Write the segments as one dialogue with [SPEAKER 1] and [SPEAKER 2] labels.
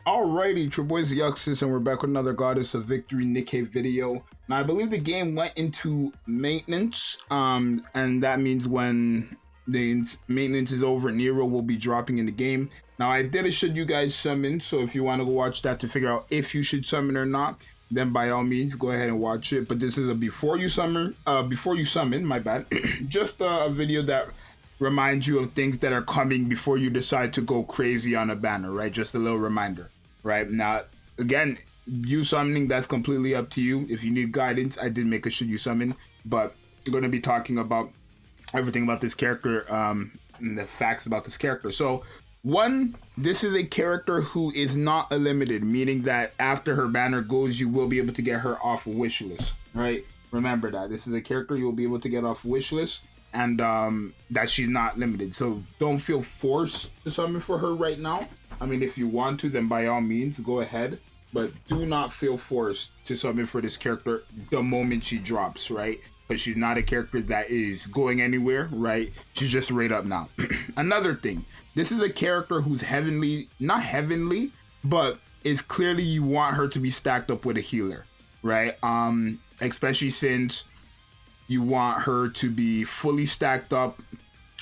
[SPEAKER 1] Alrighty, it's your boy Zxous, and we're back with another Goddess of Victory Nikke video. Now, I believe the game went into maintenance, and that means when the maintenance is over, NERO will be dropping in the game. Now, I did a should you guys summon, so if you want to go watch that to figure out if you should summon or not, then by all means go ahead and watch it. But this is a before you summon, my bad, just a video that reminds you of things that are coming before you decide to go crazy on a banner, right? Just a little reminder. Right now, again, you summoning, that's completely up to you. If you need guidance, I did make a should you summon, but we're going to be talking about everything about this character, and the facts about this character. So one, this is a character who is not a limited, meaning that after her banner goes, you will be able to get her off a wish list, right? Remember that this is a character you will be able to get off wish list, and that she's not limited. So don't feel forced to summon for her right now. I mean, if you want to, then by all means, go ahead. But do not feel forced to summon for this character the moment she drops, right? But she's not a character that is going anywhere, right? She's just right up now. Another thing, this is a character who's heavenly, not heavenly, but it's clearly you want her to be stacked up with a healer, right? Especially since you want her to be fully stacked up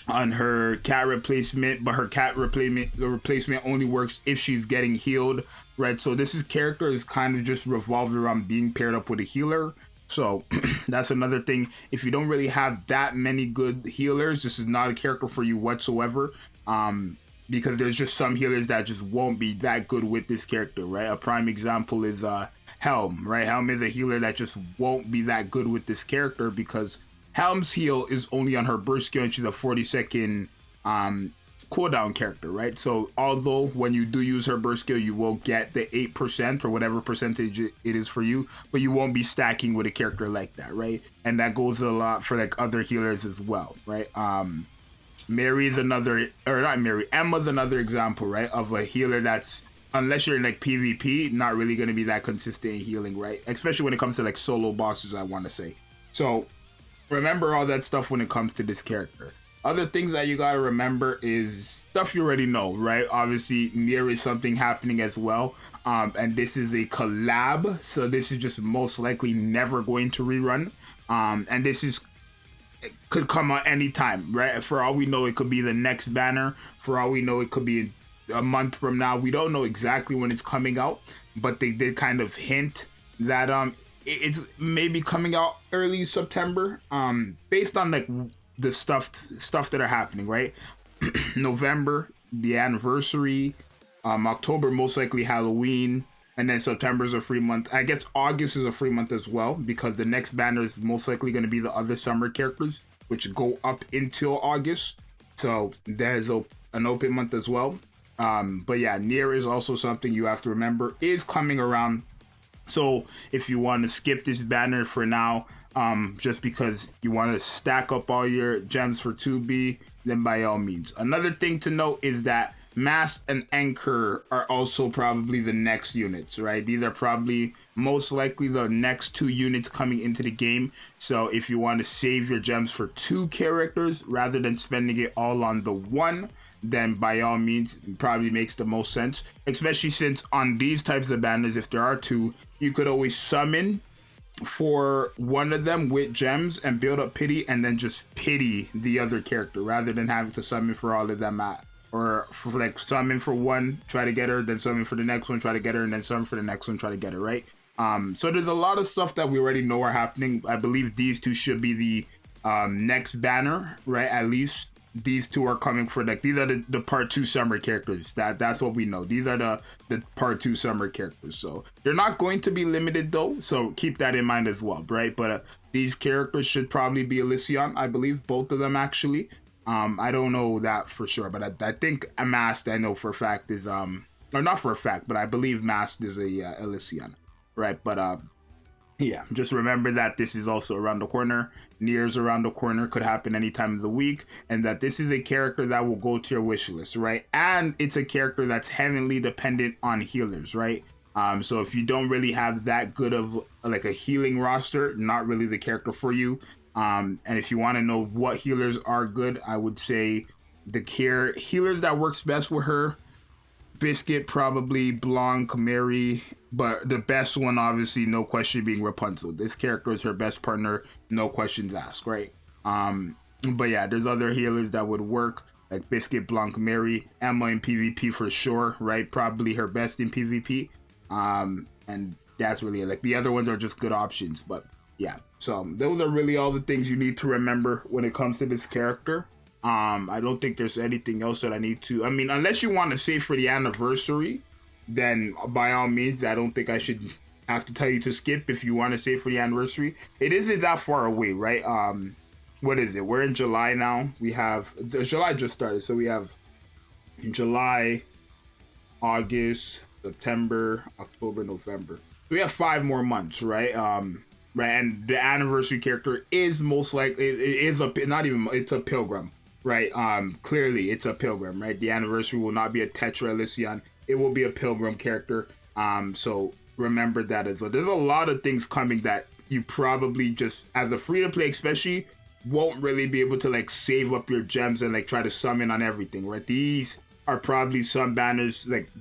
[SPEAKER 1] on her cat replacement, but her cat replacement only works if she's getting healed, right? So this character is kind of just revolved around being paired up with a healer. So that's another thing. If you don't really have that many good healers, this is not a character for you whatsoever, because there's just some healers that just won't be that good with this character, right? A prime example is Helm, right? Helm is a healer that just won't be that good with this character because Helm's heal is only on her burst skill, and she's a 40-second cooldown character, right? So although when you do use her burst skill, you will get the 8% or whatever percentage it is for you, but you won't be stacking with a character like that, right? And that goes a lot for like other healers as well, right? Mary's another, or not Mary, Emma's another example, right? Of a healer that's, unless you're in like PvP, not really going to be that consistent in healing, right? Especially when it comes to like solo bosses, I want to say. So remember all that stuff when it comes to this character. Other things that you gotta remember is stuff you already know, right? Obviously, there is something happening as well, and this is a collab, so this is just most likely never going to rerun, and it could come at any time, right? For all we know, it could be the next banner. For all we know, it could be a month from now. We don't know exactly when it's coming out, but they did kind of hint that it's maybe coming out early September, based on like the stuff that are happening, right? November, the anniversary, October most likely Halloween, and then September's a free month. I guess August is a free month as well, because the next banner is most likely going to be the other summer characters, which go up until August. So there's an open month as well. But yeah, NERO is also something you have to remember is coming around. So if you want to skip this banner for now, just because you want to stack up all your gems for 2B, then by all means. Another thing to note is that Mast and Anchor are also probably the next units, right? These are probably most likely the next 2 units coming into the game. So if you want to save your gems for 2 characters rather than spending it all on the one, then by all means, it probably makes the most sense. Especially since on these types of banners, if there are 2, you could always summon for one of them with gems and build up pity, and then just pity the other character rather than having to summon for all of them or for like summon for one, try to get her, then summon for the next one, try to get her, and then summon for the next one, try to get her, right? So there's a lot of stuff that we already know are happening. I believe these 2 should be the next banner, right? At least these 2 are coming for like, these are the part 2 summer characters. That's what we know. These are the part 2 summer characters. So they're not going to be limited though, so keep that in mind as well, right? But these characters should probably be Elysion, I believe, both of them actually. I don't know that for sure, but I think a Mast, I know for a fact is or not for a fact, but I believe Mast is a Elysion, right? But yeah, just remember that this is also around the corner. NERO's around the corner, could happen any time of the week, and that this is a character that will go to your wish list, right? And it's a character that's heavily dependent on healers, right? So if you don't really have that good of like a healing roster, not really the character for you. And if you want to know what healers are good, I would say the healers that works best with her Biscuit, probably Blanc, Mary, but the best one, obviously, no question, being Rapunzel. This character is her best partner, no questions asked, right? But yeah, there's other healers that would work, like Biscuit, Blanc, Mary, Emma in PvP for sure, right? Probably her best in PvP. And that's really it. Like, the other ones are just good options, but yeah. So those are really all the things you need to remember when it comes to this character. I don't think there's anything else that I need to, I mean, unless you want to save for the anniversary, then by all means, I don't think I should have to tell you to skip if you want to save for the anniversary. It isn't that far away, right? What is it? We're in July now. We have, July just started, so we have July, August, September, October, November. We have 5 more months, right? Right, and the anniversary character is most likely, it is a, not even, it's a pilgrim, right? Clearly it's a pilgrim, right? The anniversary will not be a Tetra Elysion. It will be a pilgrim character. So remember that as well. There's a lot of things coming that you probably just, as a free-to-play especially, won't really be able to like save up your gems and like try to summon on everything, right? These are probably some banners like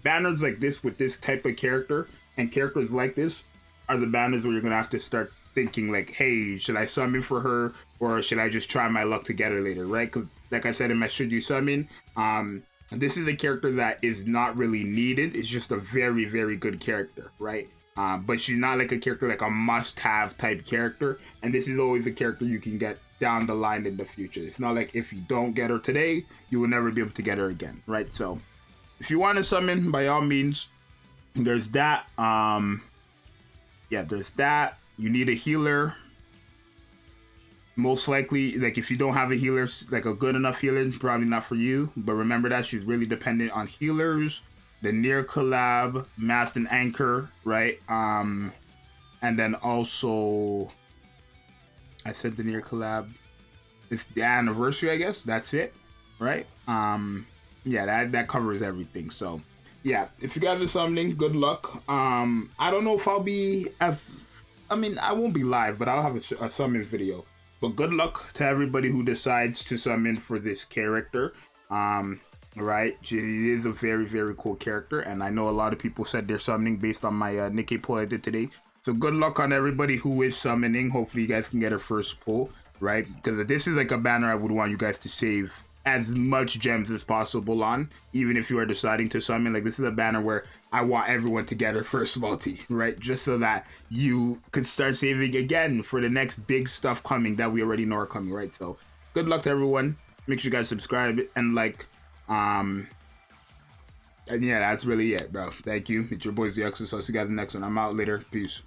[SPEAKER 1] this with this type of character, and characters like this are the banners where you're gonna have to start thinking like, hey, should I summon for her, or should I just try my luck to get her later, right? Because like I said in my should you summon, this is a character that is not really needed. It's just a very, very good character, right? But she's not like a character, like a must-have type character, and this is always a character you can get down the line in the future. It's not like if you don't get her today, you will never be able to get her again, right? So if you want to summon, by all means, there's that. Yeah, there's that. You need a healer. Most likely, like if you don't have a healer, like a good enough healer, probably not for you. But remember that she's really dependent on healers. The NERO collab, Mast and Anchor, right? And then also, I said the NERO collab. It's the anniversary, I guess. That's it, right? Yeah, that covers everything. So, yeah, if you guys are summoning, good luck. I don't know if I'll be I mean, I won't be live, but I'll have a summon video. But good luck to everybody who decides to summon for this character. Right? She is a very, very cool character, and I know a lot of people said they're summoning based on my Nikke pull I did today. So good luck on everybody who is summoning. Hopefully you guys can get her first pull, right? Because this is like a banner I would want you guys to save as much gems as possible on, even if you are deciding to summon. Like, this is a banner where I want everyone to get her first multi, right? Just so that you could start saving again for the next big stuff coming that we already know are coming, right? So good luck to everyone. Make sure you guys subscribe and like. And yeah, that's really it, bro. Thank you. It's your boy Zxous. I'll see you guys in the next one. I'm out later. Peace.